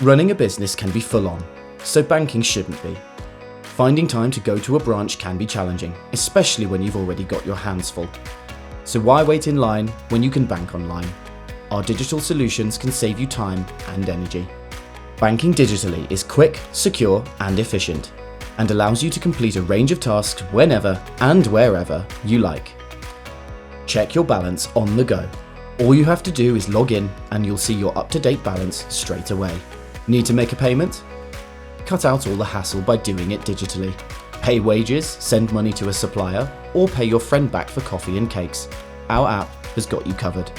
Running a business can be full on, so banking shouldn't be. Finding time to go to a branch can be challenging, especially when you've already got your hands full. So why wait in line when you can bank online? Our digital solutions can save you time and energy. Banking digitally is quick, secure and efficient, and allows you to complete a range of tasks whenever and wherever you like. Check your balance on the go. All you have to do is log in and you'll see your up-to-date balance straight away. Need to make a payment? Cut out all the hassle by doing it digitally. Pay wages, send money to a supplier, or pay your friend back for coffee and cakes. Our app has got you covered.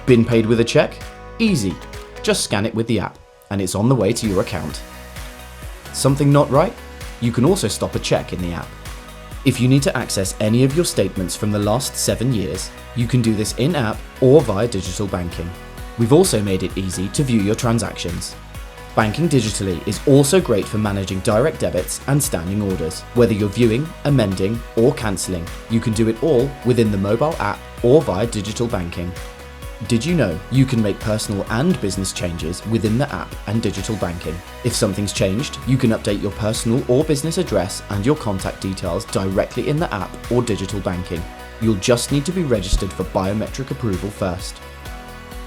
Been paid with a check? Easy. Just scan it with the app and it's on the way to your account. Something not right? You can also stop a check in the app. If you need to access any of your statements from the last 7 years, you can do this in-app or via digital banking. We've also made it easy to view your transactions. Banking digitally is also great for managing direct debits and standing orders. Whether you're viewing, amending, or cancelling, you can do it all within the mobile app or via digital banking. Did you know you can make personal and business changes within the app and digital banking? If something's changed, you can update your personal or business address and your contact details directly in the app or digital banking. You'll just need to be registered for biometric approval first.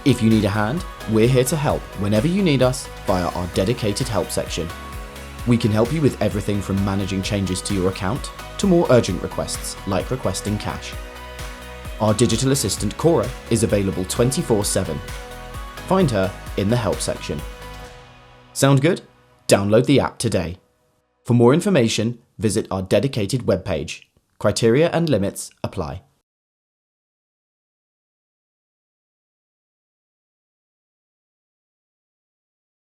If you need a hand, we're here to help whenever you need us via our dedicated help section. We can help you with everything from managing changes to your account to more urgent requests like requesting cash. Our digital assistant Cora is available 24/7. Find her in the help section. Sound good? Download the app today. For more information, visit our dedicated webpage. Criteria and limits apply.